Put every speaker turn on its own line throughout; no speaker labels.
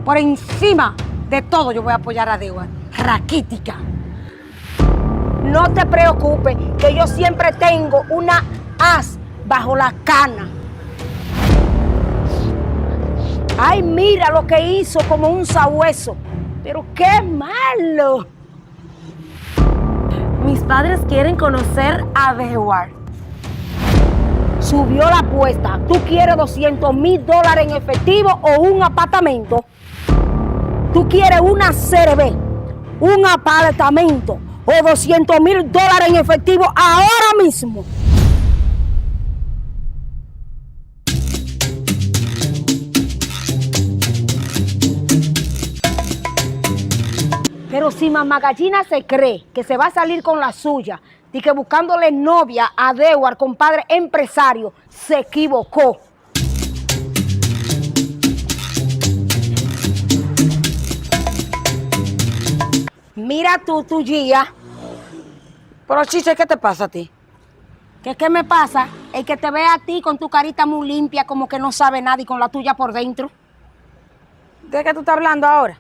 Por encima de todo yo voy a apoyar a Dewar. Raquítica. No te preocupes, que yo siempre tengo una as bajo la cana. Ay, mira lo que hizo como un sabueso. Pero qué malo.
Mis padres quieren conocer a Dewar.
Subió la apuesta. ¿Tú quieres $200,000 en efectivo o un apartamento? ¿Tú quieres una CRB, un apartamento o $200,000 en efectivo ahora mismo? Pero si mamá gallina se cree que se va a salir con la suya y que buscándole novia a Dewar, compadre empresario, se equivocó. Mira tú, Gia.
Pero Chicha, ¿qué te pasa a ti?
¿Qué me pasa? El que te ve a ti con tu carita muy limpia, como que no sabe nada y con la tuya por dentro.
¿De qué tú estás hablando ahora?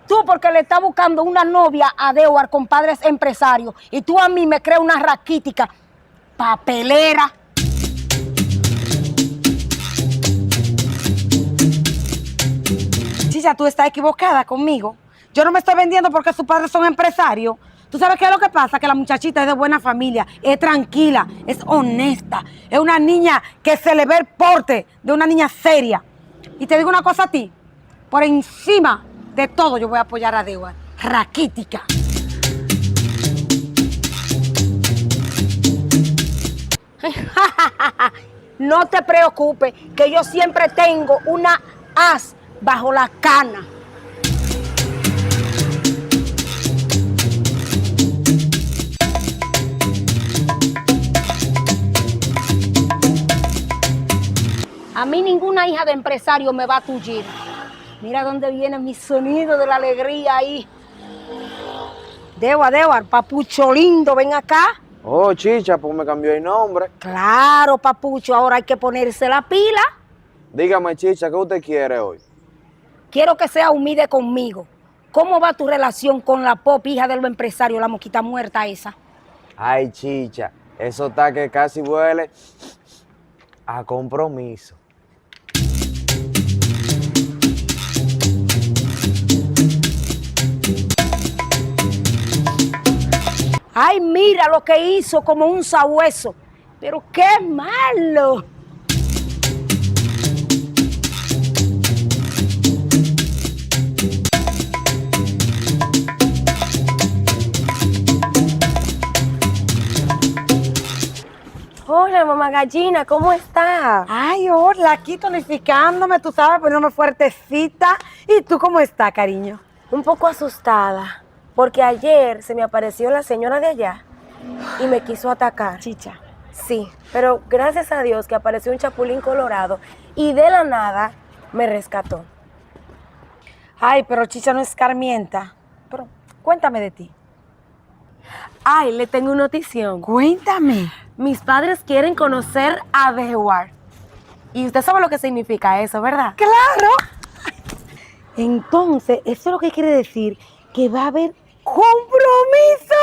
Tú porque le estás buscando una novia a Dewar con padres empresarios y tú a mí me crees una raquítica papelera.
Chicha, tú estás equivocada conmigo. Yo no me estoy vendiendo porque sus padres son empresarios. ¿Tú sabes qué es lo que pasa? Que la muchachita es de buena familia, es tranquila, es honesta, es una niña que se le ve el porte de una niña seria. Y te digo una cosa a ti,
Por encima de todo yo voy a apoyar a Dewar. Raquítica. No te preocupes, que yo siempre tengo una as bajo la cana. A mí ninguna hija de empresario me va a tullir. Mira dónde viene mi sonido de la alegría ahí. Dewar, papucho lindo, ven acá.
Oh, Chicha, pues me cambió el nombre.
Claro, papucho, ahora hay que ponerse la pila.
Dígame, Chicha, ¿qué usted quiere hoy?
Quiero que sea humilde conmigo. ¿Cómo va tu relación con la Pop, hija del empresario, la mosquita muerta esa?
Ay, Chicha, eso está que casi huele a compromiso.
Ay, mira lo que hizo como un sabueso. Pero qué malo.
Hola, mamá gallina, ¿cómo está?
ay, hola, aquí tonificándome, tú sabes, poniéndome fuertecita. ¿Y tú cómo estás, cariño?
Un poco asustada, porque ayer se me apareció la señora de allá y me quiso atacar.
Chicha.
Sí, pero gracias a Dios que apareció un chapulín colorado y de la nada me rescató.
Ay, pero Chicha no es escarmienta. Pero cuéntame de ti.
Ay, le tengo una notición.
Cuéntame.
Mis padres quieren conocer a Dewar. Y usted sabe lo que significa eso, ¿verdad?
¡Claro! Entonces, eso es lo que quiere decir que va a haber compromiso.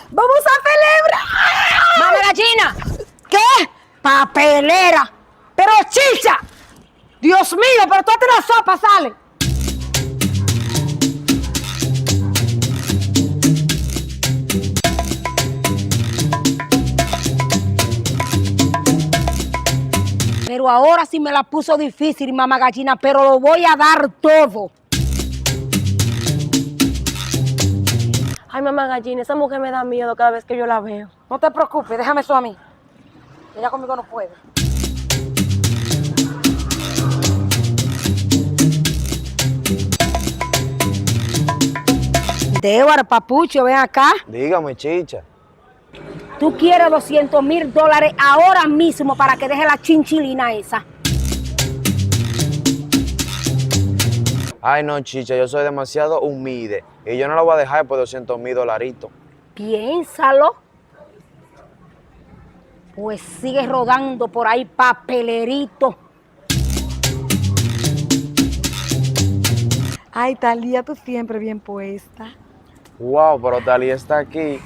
¡Vamos a celebrar!
¡Mamá gallina! ¿Qué? Papelera. Pero Chicha, Dios mío, pero tú hazte la sopa, sale. Pero ahora sí me la puso difícil, mamá gallina, pero lo voy a dar todo.
Ay, mamá gallina, esa mujer me da miedo cada vez que yo la veo.
No te preocupes, déjame eso a mí. Ella conmigo no puede.
Dewar, papucho, ven acá.
Dígame, Chicha.
Tú quieres $200,000 ahora mismo para que deje la chinchilina esa.
Ay, no, Chicha, yo soy demasiado humilde y yo no la voy a dejar por $200,000.
Piénsalo. Pues sigue rodando por ahí papelerito.
Ay, Talía, tú siempre bien puesta.
Wow, pero Talía está aquí.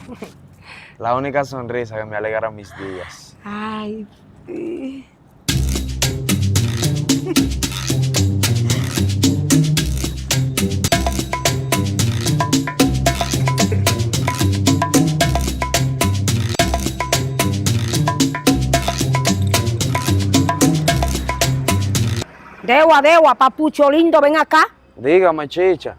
La única sonrisa que me alegra mis días.
Ay, sí.
Dewa, papucho lindo, ven acá.
Dígame, chicha.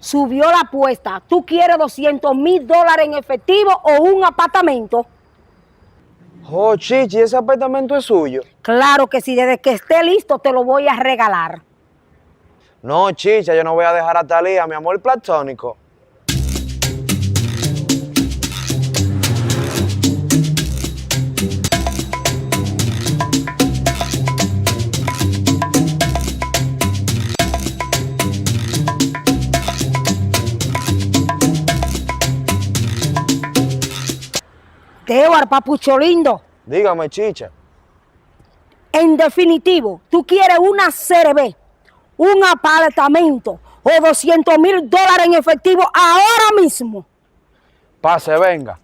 Subió la apuesta. ¿Tú quieres $200,000 en efectivo o un apartamento?
Oh, chichi, ese apartamento es suyo.
Claro que sí, desde que esté listo te lo voy a regalar.
No, chicha, yo no voy a dejar a Talía, mi amor platónico.
Dewa, papucho lindo.
Dígame, chicha.
En definitivo, tú quieres una CRB, un apartamento o $200,000 en efectivo ahora mismo.
Pase, venga.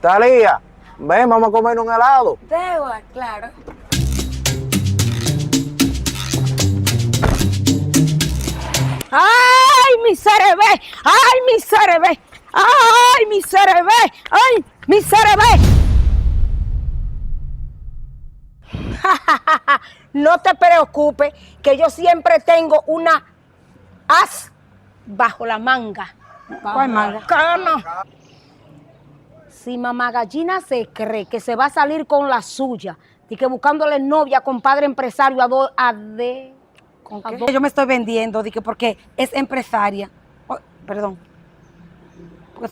Talía, ven, vamos a comer un helado.
Debo, claro.
¡Ay, mi CRB! ¡Ay, mi CRB! ¡Ay, mi CRB! ¡Ay, mi CRB! No te preocupes, que yo siempre tengo una as bajo la manga.
¿Cuál manga?
Cana. Si mamá gallina se cree que se va a salir con la suya y que buscándole novia, compadre empresario,
¿Con qué? Yo me estoy vendiendo, dije, porque es empresaria. Oh, perdón. Pues,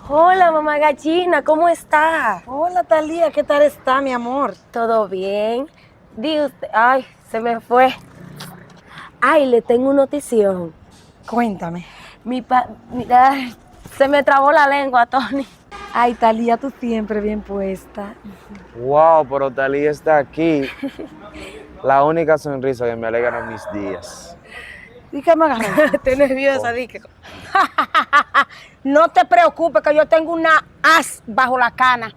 Hola, mamá gallina, ¿cómo está?
hola, Talía, ¿qué tal está, mi amor?
¿Todo bien? Di usted, ay, se me fue. Ay, le tengo una notición.
Cuéntame.
Ay, se me trabó la lengua, Tony.
Ay, Talía, tú siempre bien puesta.
Wow, pero Talía está aquí. La única sonrisa que me alegra mis días.
¿Y qué me agarró?
Estoy nerviosa, di que...
No te preocupes, que yo tengo una as bajo la cana.